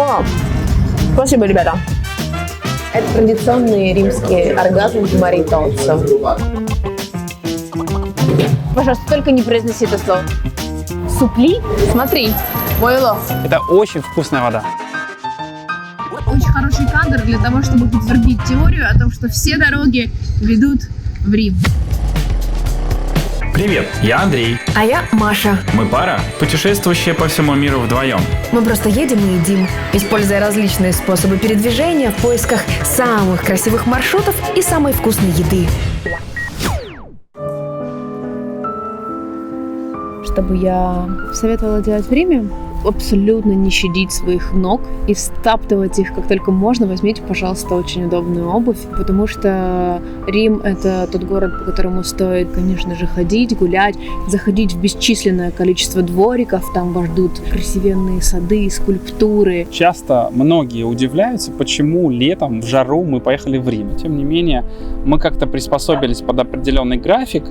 О, спасибо, ребята. Это традиционный римский оргазм маритоццо. Пожалуйста, только не произноси это слово. Супли? Смотри, мой улов. Это очень вкусная вода. Очень хороший кадр для того, чтобы подтвердить теорию о том, что все дороги ведут в Рим. Привет, я Андрей. А я Маша. Мы пара, путешествующая по всему миру вдвоем. Мы просто едем и едим, используя различные способы передвижения в поисках самых красивых маршрутов и самой вкусной еды. Что бы я советовала делать в Риме? Абсолютно не щадить своих ног и стаптывать их как только можно. Возьмите, пожалуйста, очень удобную обувь, потому что Рим — это тот город, по которому стоит, конечно же, ходить, гулять, заходить в бесчисленное количество двориков. Там вас ждут красивенные сады, скульптуры. Часто многие удивляются, почему летом в жару мы поехали в Рим. Тем не менее, мы как-то приспособились под определенный график.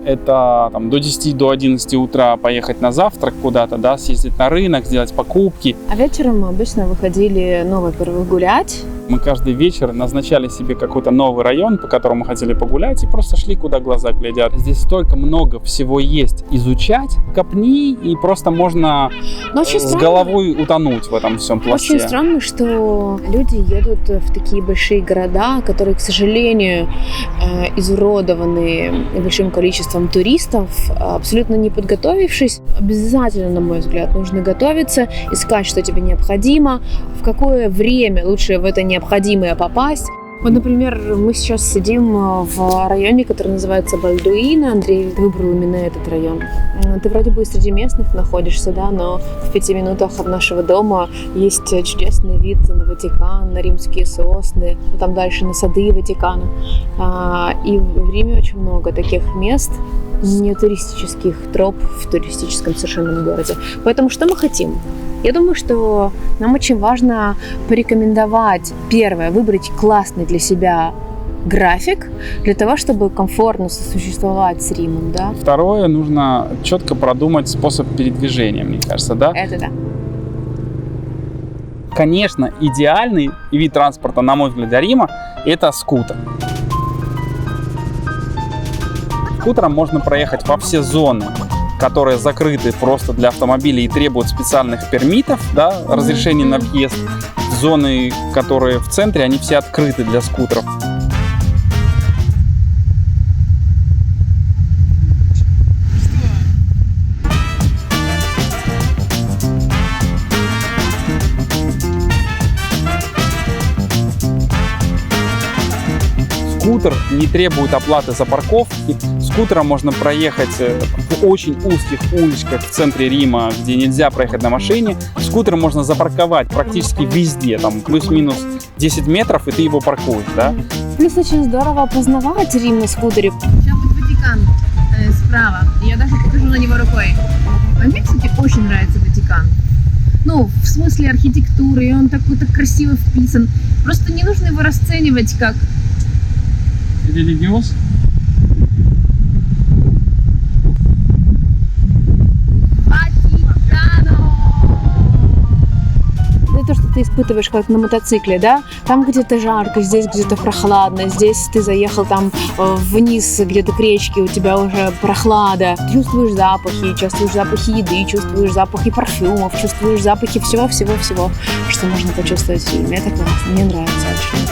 Это там, до 10, до 11 утра поехать на завтрак куда-то, да, съездить на рынок, сделать покупки. А вечером мы обычно выходили, во-первых, гулять. Мы каждый вечер назначали себе какой-то новый район, по которому хотели погулять, и просто шли, куда глаза глядят. Здесь столько много всего есть изучать. Копни, и просто можно с головой утонуть в этом всем пласте. Очень странно, что люди едут в такие большие города, которые, к сожалению, изуродованы большим количеством туристов, абсолютно не подготовившись. Обязательно, на мой взгляд, нужно готовиться, искать, что тебе необходимо, в какое время лучше в это необходимое попасть. Вот, например, мы сейчас сидим в районе, который называется Бальдуино. Андрей выбрал именно этот район. Ты вроде бы среди местных находишься, да, но в 5 минутах от нашего дома есть чудесный вид на Ватикан, на римские сосны, там дальше на сады Ватикана. И в Риме очень много таких мест, не туристических троп в туристическом совершенном городе. Поэтому что мы хотим? Я думаю, что нам очень важно порекомендовать, первое, выбрать классный для себя график для того, чтобы комфортно сосуществовать с Римом, да. Второе, нужно четко продумать способ передвижения, мне кажется, да? Это да. Конечно, идеальный вид транспорта, на мой взгляд, для Рима – это скутер. Скутером можно проехать во все зоны, которые закрыты просто для автомобилей и требуют специальных пермитов, да, разрешений на въезд. Зоны, которые в центре, они все открыты для скутеров. Скутер не требует оплаты за парковки. Скутером можно проехать в очень узких улочках в центре Рима, где нельзя проехать на машине. Скутер можно запарковать практически везде, там плюс-минус 10 метров, и ты его паркуешь, да? Плюс очень здорово опознавать Рим на скутере. Сейчас будет Ватикан справа, я даже покажу на него рукой. А мне, кстати, очень нравится Ватикан. Ну, в смысле архитектуры, и он такой так красиво вписан. Просто не нужно его расценивать как Религиоз? Это то, что ты испытываешь как на мотоцикле, да? Там где-то жарко, здесь где-то прохладно, здесь ты заехал там вниз где-то к речке, у тебя уже прохлада. Чувствуешь запахи еды, чувствуешь запахи парфюмов, чувствуешь запахи всего-всего-всего, что можно почувствовать в фильме. Это классно, мне нравится очень.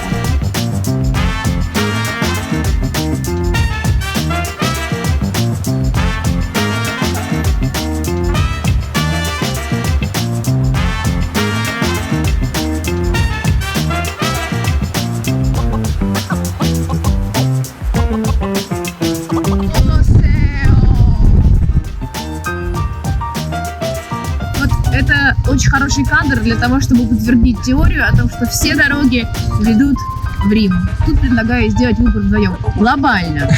Это очень хороший кадр для того, чтобы подтвердить теорию о том, что все дороги ведут в Рим. Тут предлагаю сделать выбор вдвоем. Глобально.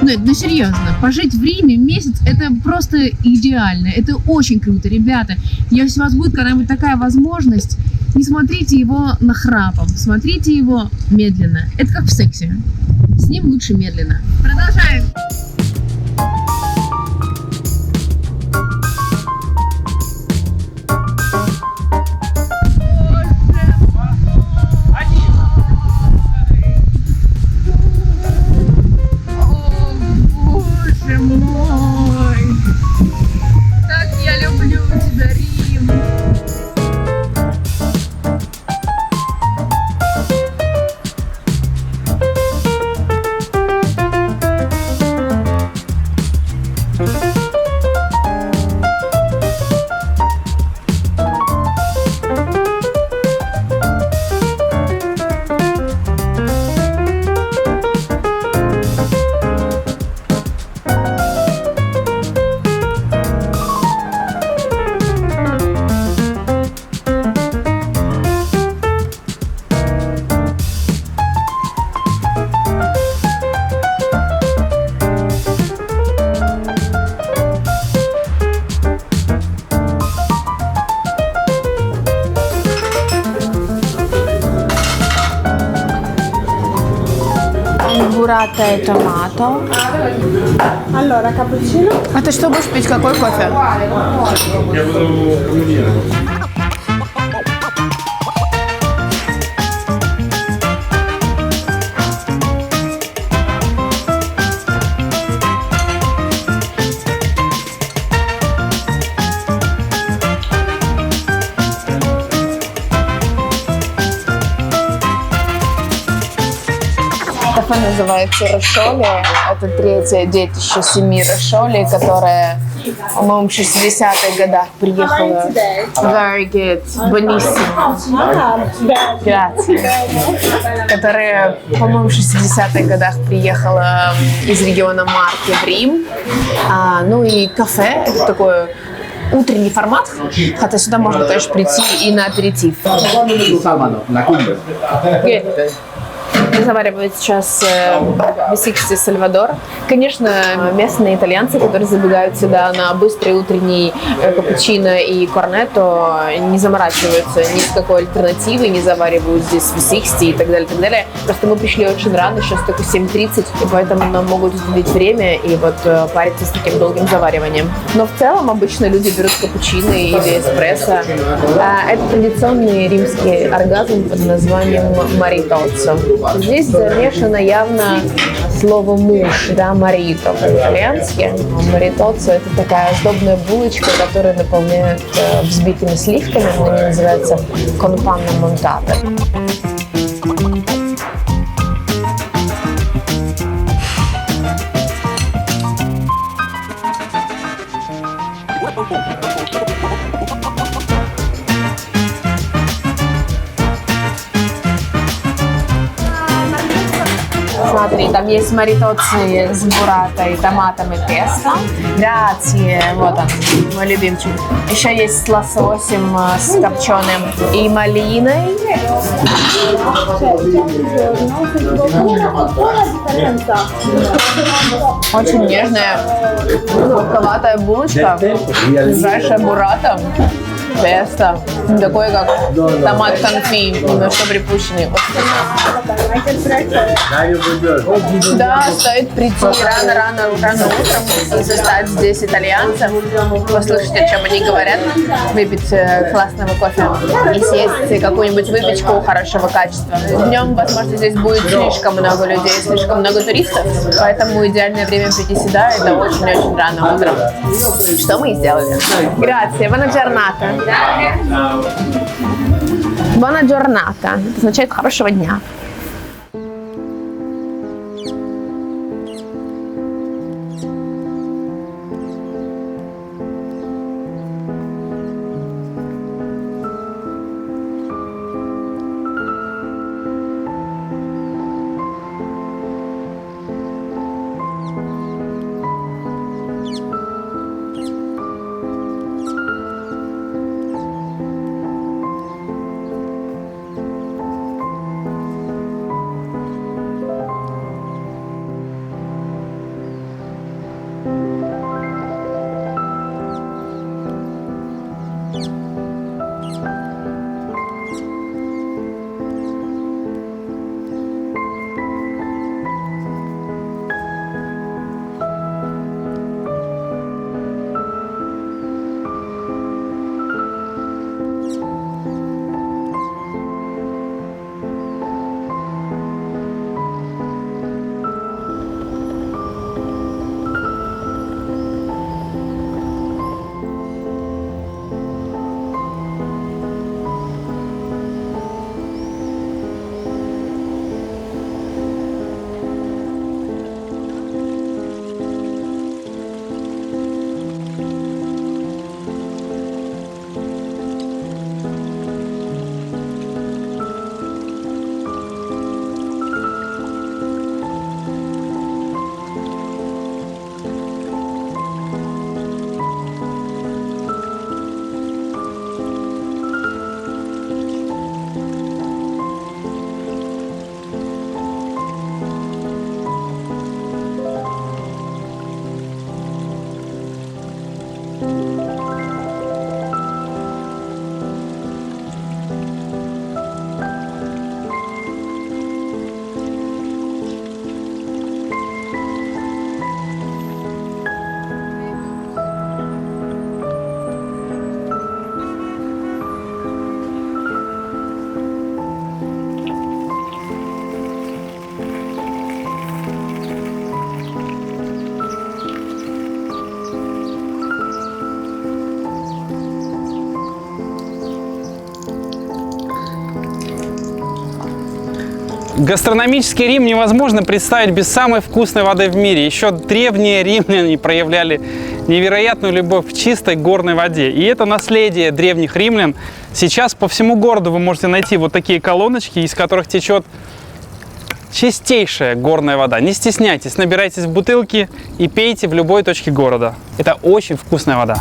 Ну серьезно. Пожить в Риме месяц — это просто идеально. Это очень круто, ребята. Если у вас будет когда-нибудь такая возможность, не смотрите его нахрапом. Смотрите его медленно. Это как в сексе. С ним лучше медленно. Продолжаем. боже мой! Как я люблю тебя, Рим! Бурата и томато. Allora, cappuccino? А ты что будешь пить? Какой кофе? Я буду... Кафе называется Рошоли. Это третье детище семьи Рошоли, которое, по-моему, в 60-х годах приехало. Very good. Buonissimo. Grazie. Которая, по-моему, в 60-х годах приехала из региона Марки в Рим. Ну и кафе, это такое утренний формат, хотя сюда можно, конечно, прийти и на аперитив. Заваривают сейчас V60 Сальвадор. Конечно, местные итальянцы, которые забегают сюда на быстрый утренний капучино и корнетто, не заморачиваются ни с какой альтернативой, не заваривают здесь V60 и так далее, так далее. Просто мы пришли очень рано, сейчас только 7:30, и поэтому нам могут уделить время и вот париться с таким долгим завариванием. Но в целом обычно люди берут капучино или эспрессо. Это традиционный римский оргазм под названием маритоццо. Здесь замешано явно слово «муж», да, «марито» по-итальянски. Маритоццо — это такая сдобная булочка, которую наполняют взбитыми сливками. Они называются «con panna montata». Смотри, там есть маритоцци с бурата и томатом и песто. Грация, вот он, мой любимчик. Еще есть с лососем, с копченым и малиной. Очень нежная, сладковатая булочка, ближайшая бурата. Песто. Такой, как томат конфи, немножко припущенный. Да, стоит прийти рано утром и застать здесь итальянцев, послушать, о чем они говорят, выпить классного кофе и съесть какую-нибудь выпечку хорошего качества. Днем, возможно, здесь будет слишком много людей, слишком много туристов, поэтому идеальное время прийти сюда — это очень-очень рано утром. Что мы и сделали. Grazie, buona giornata. Buona giornata. Это означает хорошего дня. Гастрономический Рим невозможно представить без самой вкусной воды в мире. Еще древние римляне проявляли невероятную любовь к чистой горной воде. И это наследие древних римлян. Сейчас по всему городу вы можете найти вот такие колоночки, из которых течет чистейшая горная вода. Не стесняйтесь, набирайтесь в бутылки и пейте в любой точке города. Это очень вкусная вода.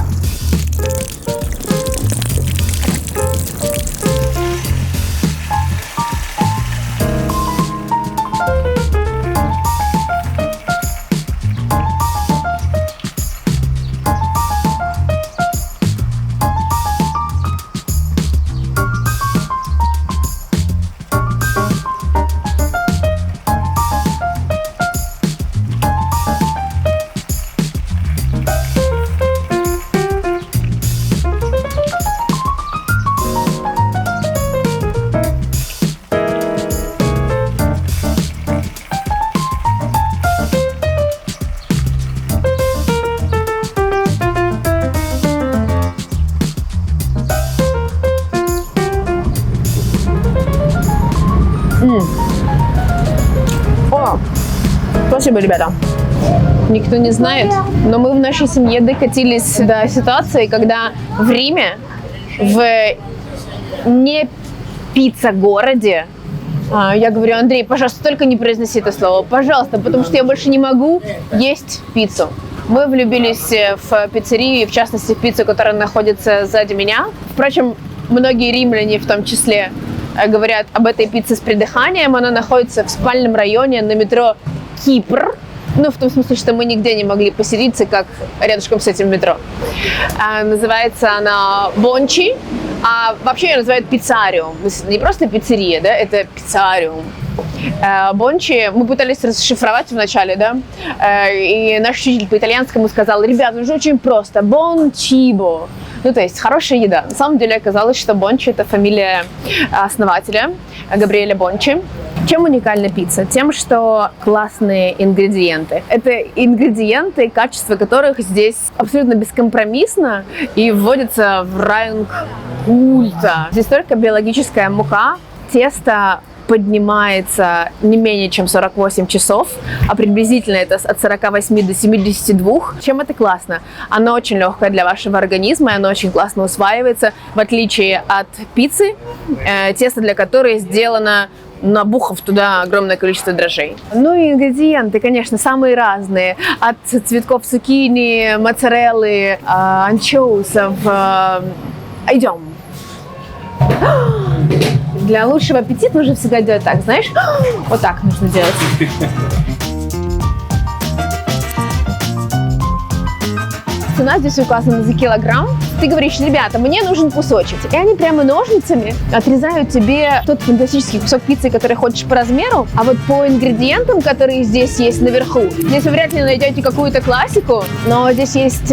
О, спасибо, ребята. Никто не знает, но мы в нашей семье докатились до ситуации, когда в Риме, в не пицца-городе, я говорю: Андрей, пожалуйста, только не произноси это слово, пожалуйста, потому что я больше не могу есть пиццу. Мы влюбились в пиццерию, в частности, в пиццу, которая находится сзади меня. Впрочем, многие римляне в том числе говорят об этой пицце с придыханием. Она находится в спальном районе на метро Кипр. Ну, в том смысле, что мы нигде не могли поселиться, как рядышком с этим метро. Называется она Бончи, а вообще ее называют пиццариум. Не просто пиццерия, да, это пиццариум. Бончи мы пытались расшифровать вначале, да, и наш учитель по итальянскому сказал: ребят, ну же очень просто, бон чибо. Ну, то есть хорошая еда. На самом деле оказалось, что Бончи – это фамилия основателя Габриэля Бончи. Чем уникальна пицца? Тем, что классные ингредиенты. Это ингредиенты, качество которых здесь абсолютно бескомпромиссно и вводится в ранг культа. Здесь только биологическая мука, тесто поднимается не менее чем 48 часов, а приблизительно это от 48 до 72. Чем это классно? Оно очень легкое для вашего организма, и оно очень классно усваивается, в отличие от пиццы, тесто для которой сделано, набухав туда огромное количество дрожжей. Ну и ингредиенты, конечно, самые разные. От цветков цукини, моцареллы, анчоусов. Идем. Для лучшего аппетита нужно всегда делать так, знаешь? Вот так нужно делать. Цена здесь указана за килограмм. Ты говоришь: ребята, мне нужен кусочек. И они прямо ножницами отрезают тебе тот фантастический кусок пиццы, который хочешь по размеру. А вот по ингредиентам, которые здесь есть наверху, здесь вы вряд ли найдете какую-то классику, но здесь есть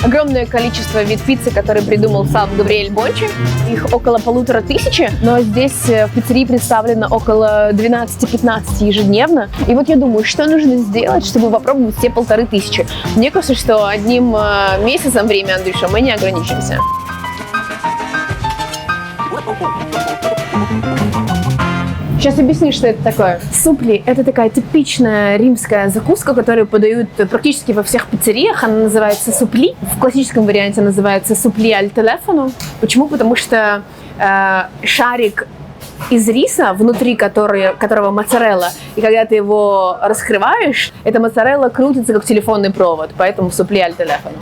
огромное количество вид пиццы, который придумал сам Габриэль Бончи. Их около 1500, но здесь в пиццерии представлено около 12-15 ежедневно. И вот я думаю, что нужно сделать, чтобы попробовать все 1500. Мне кажется, что одним месяцем время, Андрюша, мы не ограничимся. Сейчас объясню, что это такое. Супли – это такая типичная римская закуска, которую подают практически во всех пиццериях. Она называется супли. В классическом варианте называется супли аль телефоно. Почему? Потому что шарик из риса, внутри которого моцарелла, и когда ты его раскрываешь, эта моцарелла крутится как телефонный провод, поэтому супли аль телефоно.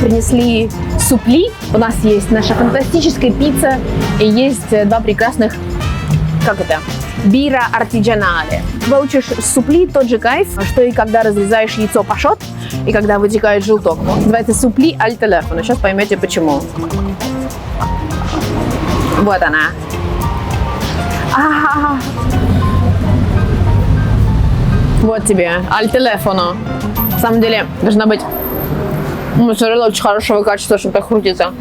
Принесли супли. У нас есть наша фантастическая пицца и есть два прекрасных, как это, бира артиджанале. Получишь супли тот же кайф, что и когда разрезаешь яйцо пашот и когда вытекает желток. Называется супли аль телефоно. Сейчас поймете почему. Вот она. Вот тебе аль телефоно. На самом деле должна быть моцарелла очень хорошего качества, чтобы так крутится.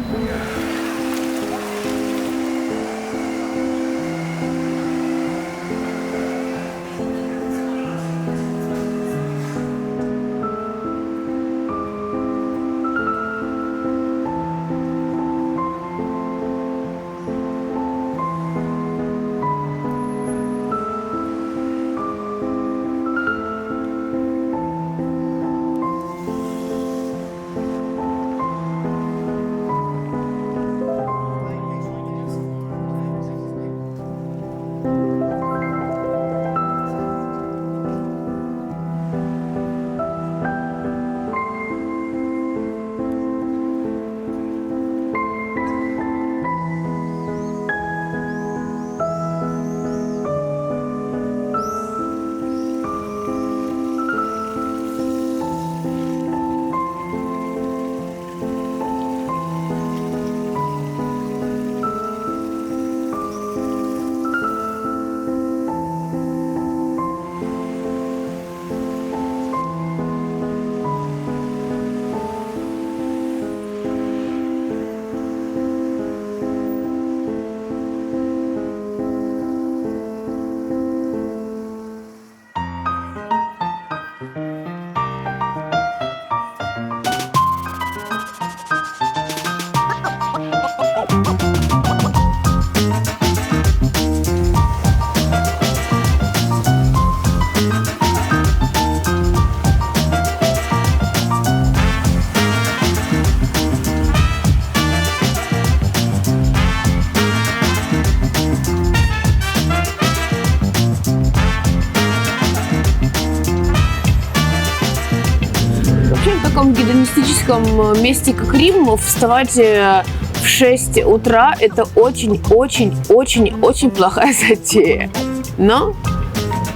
в таком гедонистическом месте, как Рим, вставать в 6 утра – это очень-очень-очень-очень плохая затея. Но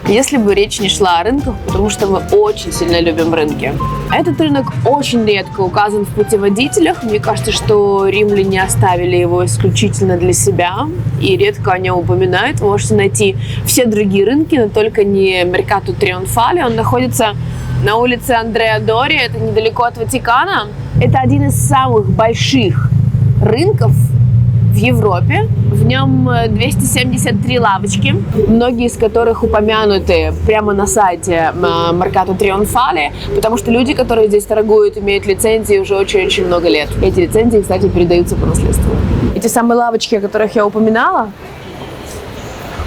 если бы речь не шла о рынках, потому что мы очень сильно любим рынки. Этот рынок очень редко указан в путеводителях. Мне кажется, что римляне оставили его исключительно для себя и редко о нем упоминают. Вы можете найти все другие рынки, но только не Меркато Трионфале. Он находится на улице Андреа Дори, это недалеко от Ватикана. Это один из самых больших рынков в Европе. В нем 273 лавочки, многие из которых упомянуты прямо на сайте Mercato Trionfale, потому что люди, которые здесь торгуют, имеют лицензии уже очень-очень много лет. Эти лицензии, кстати, передаются по наследству. Эти самые лавочки, о которых я упоминала,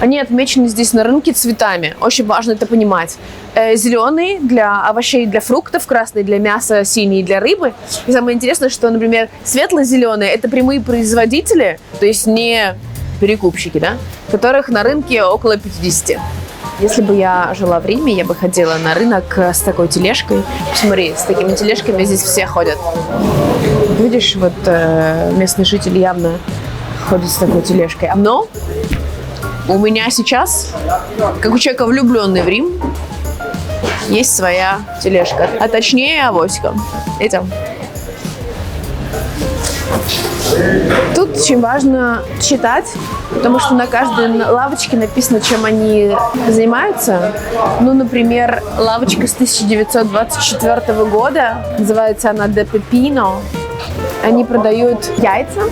они отмечены здесь на рынке цветами. Очень важно это понимать. Зеленый для овощей, для фруктов, красный для мяса, синий для рыбы. И самое интересное, что, например, светло-зеленые – это прямые производители, то есть не перекупщики, да, которых на рынке около 50. Если бы я жила в Риме, я бы ходила на рынок с такой тележкой. Посмотри, с такими тележками здесь все ходят. Видишь, вот местный житель явно ходит с такой тележкой. Но у меня сейчас, как у человека, влюбленный в Рим, есть своя тележка, а точнее авоська. Это. Тут очень важно читать, потому что на каждой лавочке написано, чем они занимаются. Ну, например, лавочка с 1924 года, называется она «De Pepino». Они продают яйца,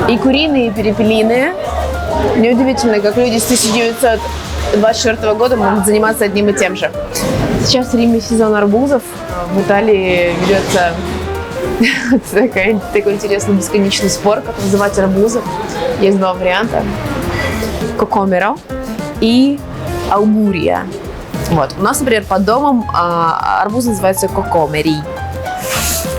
и куриные, и перепелиные. Неудивительно, как люди с 1924 года могут заниматься одним и тем же. Сейчас в Риме сезон арбузов. В Италии ведется такой интересный бесконечный спор, как называть арбузы. Есть два варианта. Кокомеро и аугурия. Вот. У нас, например, под домом арбузы называются кокомери.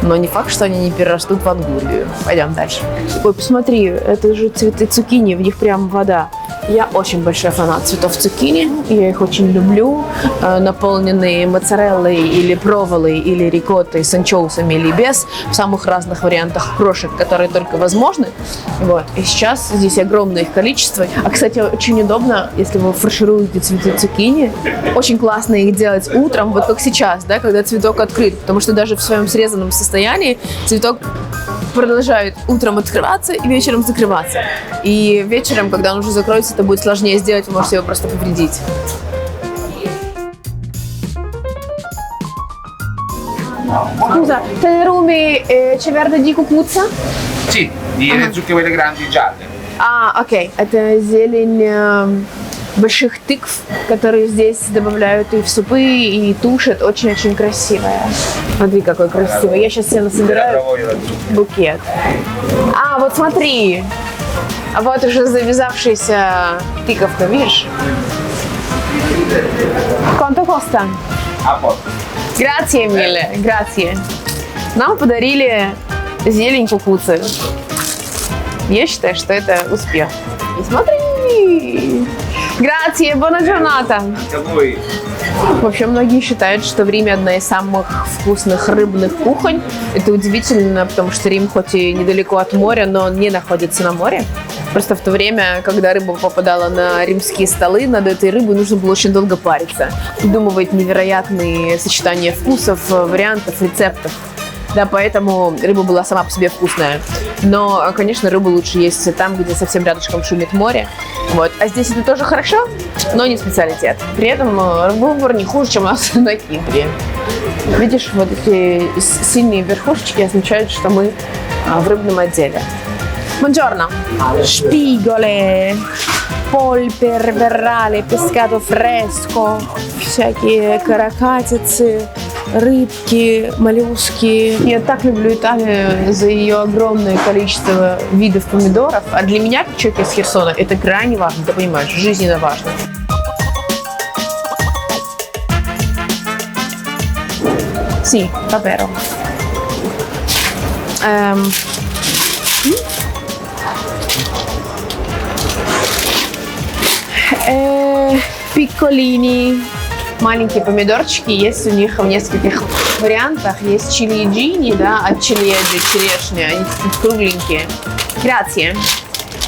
Но не факт, что они не перерастут в ангурию. Пойдем дальше. Ой, посмотри, это же цветы цукини, в них прям вода. Я очень большой фанат цветов цукини, я их очень люблю. Наполненные моцареллой или проволой, или рикоттой с анчоусами или без, в самых разных вариантах крошек, которые только возможны. Вот. И сейчас здесь огромное их количество. А, кстати, очень удобно, если вы фаршируете цветы цукини, очень классно их делать утром, вот как сейчас, да, когда цветок открыт, потому что даже в своем срезанном состоянии цветок продолжает утром открываться и вечером закрываться. И вечером, когда он уже закроется, это будет сложнее сделать, вы можете его просто повредить. Scusa, tenderumi c'è verde di cucuzza? Sì, di zucche quelle grandi gialle. Окей. Это зелень больших тыкв, которые здесь добавляют и в супы, и тушат. Очень-очень красивая. Смотри, какой красивый. Я сейчас себе насобираю букет. Вот смотри. А вот уже завязавшаяся тыковка, видишь? Quanto costa? Grazie mille, grazie. Нам подарили зелень кукуцы. Я считаю, что это успех. И смотри! Grazie, buona giornata! Вообще, многие считают, что в Риме одна из самых вкусных рыбных кухонь. Это удивительно, потому что Рим хоть и недалеко от моря, но не находится на море. Просто в то время, когда рыба попадала на римские столы, над этой рыбой нужно было очень долго париться. Придумывать невероятные сочетания вкусов, вариантов, рецептов. Да, поэтому рыба была сама по себе вкусная. Но, конечно, рыбу лучше есть там, где совсем рядышком шумит море. Вот. А здесь это тоже хорошо, но не специалитет. При этом выбор не хуже, чем у нас на Кипре. Видишь, вот эти сильные верхушечки означают, что мы в рыбном отделе. Buongiorno. Шпиголе, польпе, веррале, пескато фреско, всякие каракатицы, рыбки, моллюски. Я так люблю Италию за ее огромное количество видов помидоров. А для меня, как человек из Херсона, это крайне важно, ты понимаешь, жизненно важно. Sì, davvero. Piccolini, маленькие помидорчики, есть у них в нескольких вариантах. Есть чили-джини, да, от чиледжи, черешня, они кругленькие. Грация.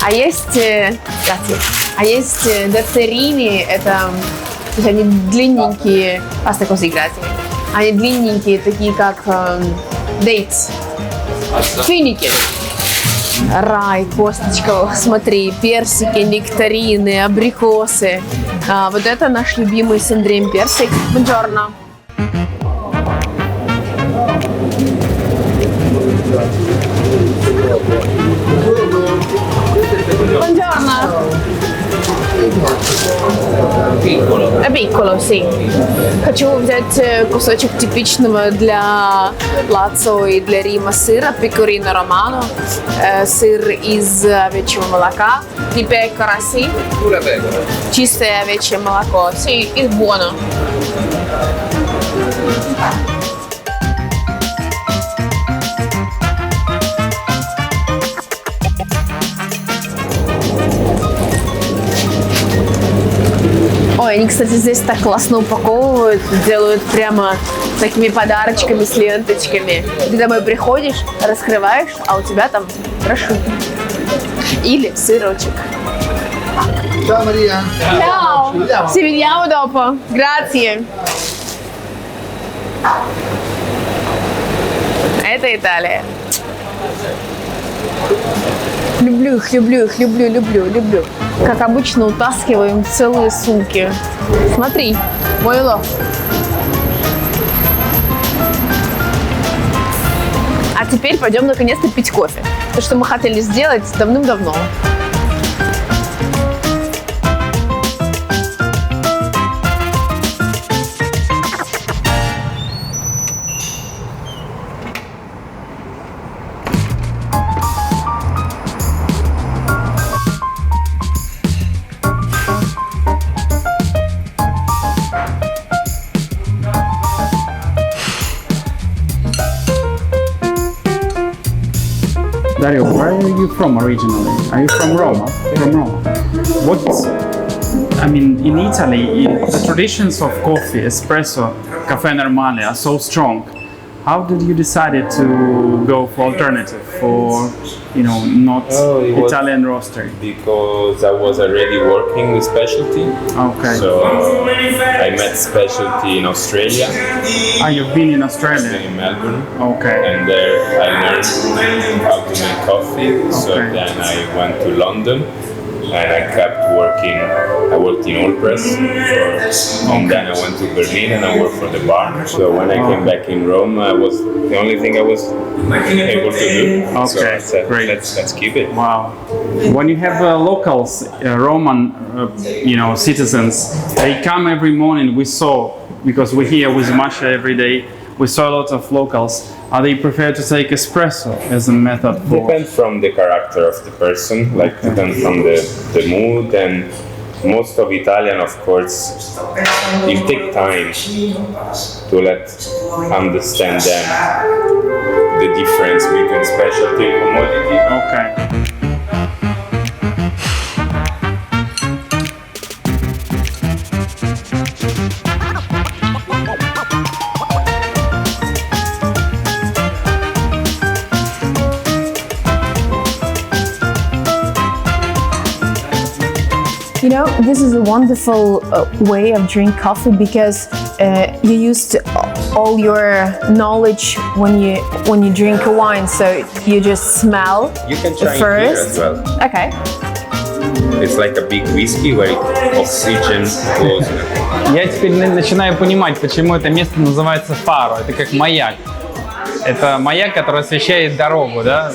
А есть, дацерини, это, то есть они длинненькие, паста косы грация. Они длинненькие, такие как дейтс, финики. Рай, косточка, смотри, персики, нектарины, абрикосы. Вот это наш любимый с Андреем персик. Buongiorno. Buongiorno. Piccolo, sì. Хочу взять кусочек типичного для Лацио и для Рима сыра, пекорино романо, сыр из овечьего молока, di pecora, sì. Pure pecora. Чистое овечье молоко, sì, il buono. Ой, они, кстати, здесь так классно упаковывают, делают прямо такими подарочками с ленточками. Ты домой приходишь, раскрываешь, а у тебя там прошутто. Или сырочек. Ciao Maria. Ciao! Ci vediamo. Ci vediamo dopo. Grazie. Это Италия. Люблю их, люблю. Как обычно, утаскиваем целые сумки. Смотри, мой улов. А теперь пойдем наконец-то пить кофе. То, что мы хотели сделать давным-давно. Dario, where are you from originally? Are you from Roma? From Roma. In Italy, the traditions of coffee, espresso, caffè normale are so strong. How did you decide to go for alternative, for not it was Italian roastery? Because I was already working with specialty. Okay. So I met specialty in Australia, You've been in Australia. in Melbourne, Okay. and there I learned how to make coffee. So Okay. then I went to London, and I kept working. I worked in Allpress, and then I went to Berlin and I worked for the bar. So when I came back in Rome, I was the only thing I was able to do. So Okay, I said, great. let's keep it. Wow. When you have locals, Roman, citizens, they come every morning. We saw, because we're here with Masha every day, we saw a lot of locals. Are they prefer to take espresso as a method for? Depends from the character of the person, depends from the mood, and most of Italian, of course, it take time to understand them the difference between specialty and commodity. Okay. This is a wonderful way of drinking coffee because you used all your knowledge when you drink a wine. So you just smell You can try it here first. as well. Okay. It's like a big whiskey where oxygen goes. Я теперь начинаю понимать, почему это место называется фаро. Это как маяк. Это маяк, который освещает дорогу, да,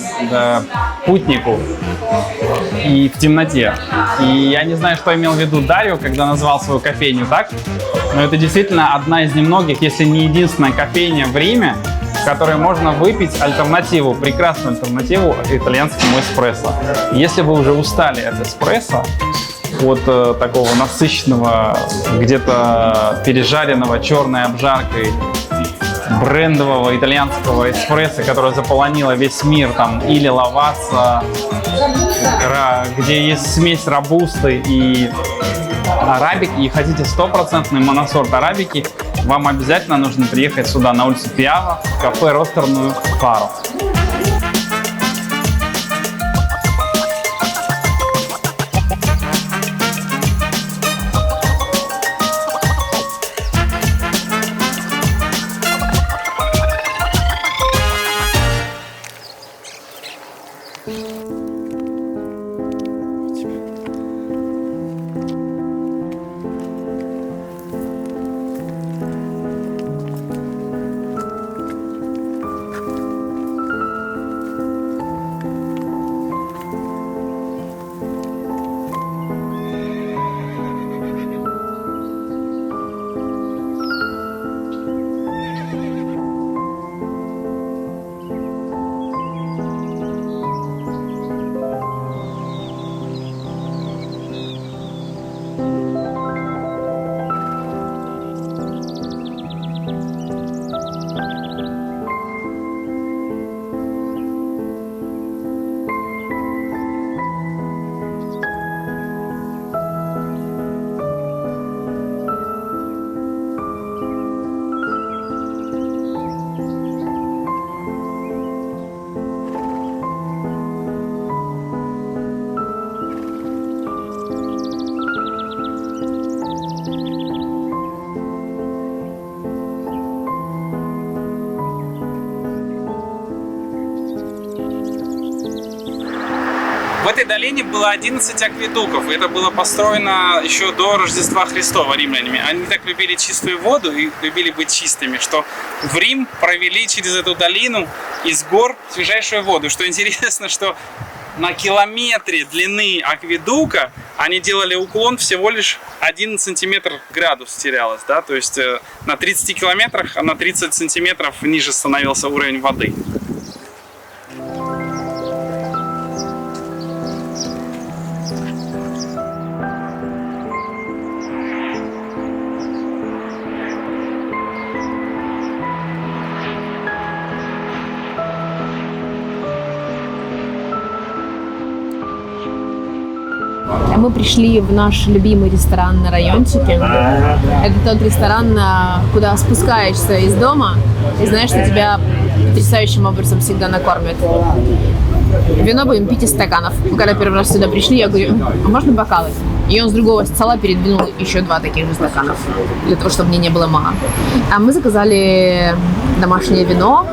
путнику и в темноте. И я не знаю, что имел в виду Дарио, когда назвал свою кофейню так, но это действительно одна из немногих, если не единственная кофейня в Риме, в которой можно выпить альтернативу, прекрасную альтернативу итальянскому эспрессо. Если вы уже устали от эспрессо, от такого насыщенного, где-то пережаренного черной обжаркой, брендового итальянского эспрессо, которое заполонило весь мир, там, или лаваса, где есть смесь робусты и арабики и хотите 100% моносорт арабики, вам обязательно нужно приехать сюда, на улицу Пиава, в кафе «Ростерную Фару». В этой долине было 11 акведуков. Это было построено еще до Рождества Христова римлянами. Они так любили чистую воду и любили быть чистыми, что в Рим провели через эту долину из гор свежайшую воду. Что интересно, что на километре длины акведука они делали уклон всего лишь 1 сантиметр градус терялось. Да? То есть на 30 километрах, а на 30 сантиметров ниже становился уровень воды. Мы пришли в наш любимый ресторан на райончике. Это тот ресторан, куда спускаешься из дома и знаешь, что тебя потрясающим образом всегда накормят. Вино будем пить из стаканов. Мы когда первый раз сюда пришли, я говорю, а можно бокалы? И он с другого стола передвинул еще 2 таких же стаканов, для того, чтобы мне не было мало. А мы заказали домашнее вино,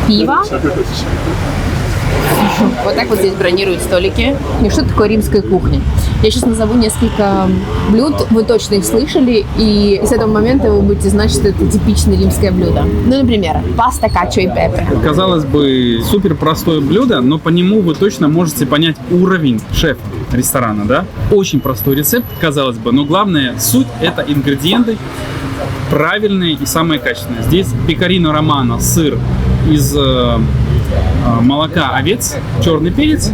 пиво. Вот так вот здесь бронируют столики. И что такое римская кухня? Я сейчас назову несколько блюд, вы точно их слышали, и с этого момента вы будете знать, что это типичное римское блюдо. Ну, например, паста качо и пепе. Казалось бы, супер простое блюдо, но по нему вы точно можете понять уровень шефа ресторана, да? Очень простой рецепт, казалось бы, но главное, суть — это ингредиенты правильные и самые качественные. Здесь пекарино романо, сыр из молока овец, черный перец,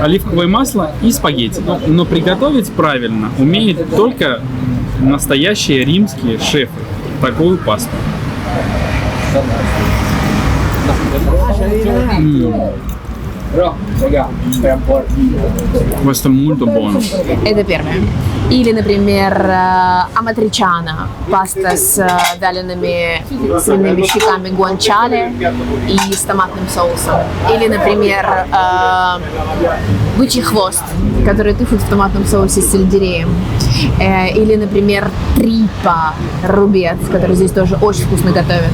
оливковое масло и спагетти. Но приготовить правильно умеют только настоящие римские шефы такую пасту. Questo è molto buono. Это первое. Или, например, аматричана, паста с вялеными свиными щеками гуанчале и с томатным соусом. Или, например, бычий хвост, который тушат в томатном соусе с сельдереем. Или, например, трипа, рубец, который здесь тоже очень вкусно готовят.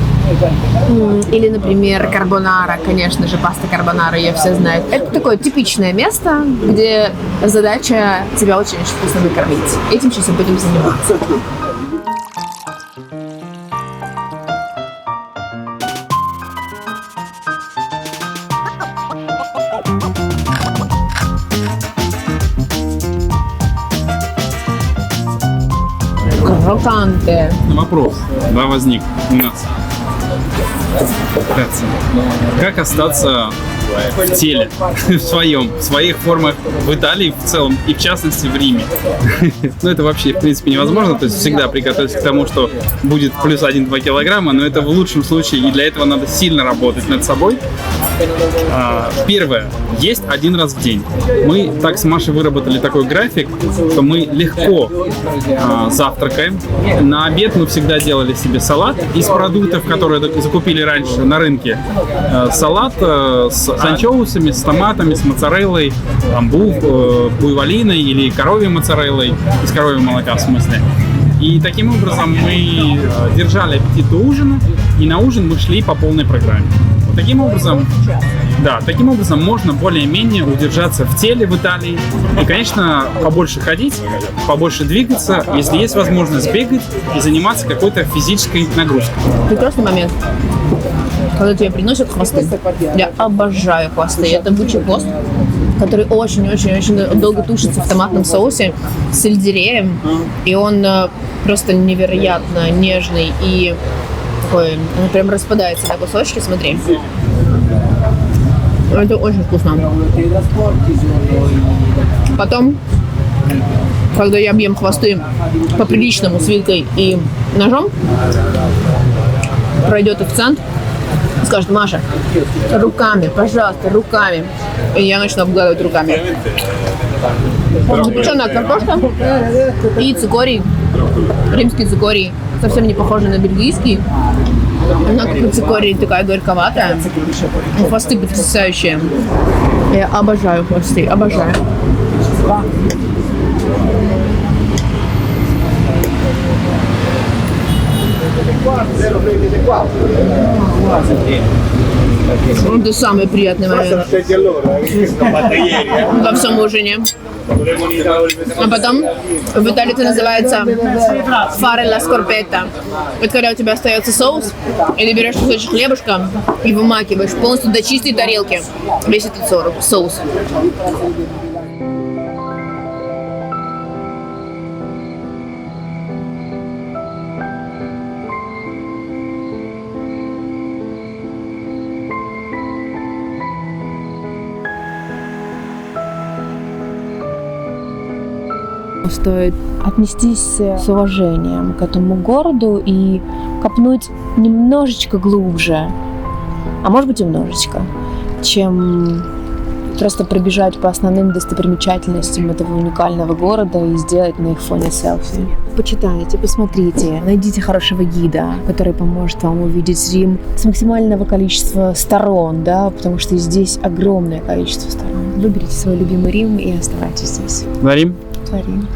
Или, например, карбонара, конечно же, паста карбонара, ее все знают. Это такое типичное место, где задача тебя очень-очень вкусно выкормить. Этим сейчас и будем заниматься. Кроканте. Вопрос, да, возник у нас. Как остаться в теле, в своих формах в Италии в целом и в частности в Риме. Ну, это вообще, в принципе, невозможно. То есть всегда приготовиться к тому, что будет плюс 1-2 килограмма, но это в лучшем случае, и для этого надо сильно работать над собой. Первое. Есть один раз в день. Мы так с Машей выработали такой график, что мы легко завтракаем. На обед мы всегда делали себе салат из продуктов, которые закупили раньше на рынке. Салат с анчоусами, с томатами, с моцареллой, буйволиной или коровьей моцареллой, из коровьего молока в смысле. И таким образом мы держали аппетит до ужина, и на ужин мы шли по полной программе. Таким образом можно более-менее удержаться в теле в Италии и, конечно, побольше ходить, побольше двигаться, если есть возможность бегать и заниматься какой-то физической нагрузкой. Прекрасный момент, когда тебе приносят хвосты. Я обожаю хвосты. Это бычий хвост, который очень-очень-очень долго тушится в томатном соусе с сельдереем, и он просто невероятно нежный и такой, он прям распадается на кусочки, смотри. Это очень вкусно. Потом, когда я объем хвосты по-приличному с вилкой и ножом, пройдет официант, скажет: Маша, руками, пожалуйста, руками. И я начну обгладывать руками. Запеченная картошка и цикорий, римский цикорий, совсем не похожий на бельгийский. Она как и цикорий такая горьковатая. Хвосты потрясающие. Я обожаю хвосты, обожаю. Это самый приятный момент во всем ужине. А потом в Италии это называется fare la scorpetta. Это когда у тебя остается соус, и ты берешь кусочек хлебушка и вымакиваешь полностью до чистой тарелки весь этот соус. Стоит отнестись с уважением к этому городу и копнуть немножечко глубже, а может быть и немножечко, чем просто пробежать по основным достопримечательностям этого уникального города и сделать на их фоне селфи. Почитайте, посмотрите, найдите хорошего гида, который поможет вам увидеть Рим с максимального количества сторон, да, потому что здесь огромное количество сторон. Выберите свой любимый Рим и оставайтесь здесь. Творим. Творим.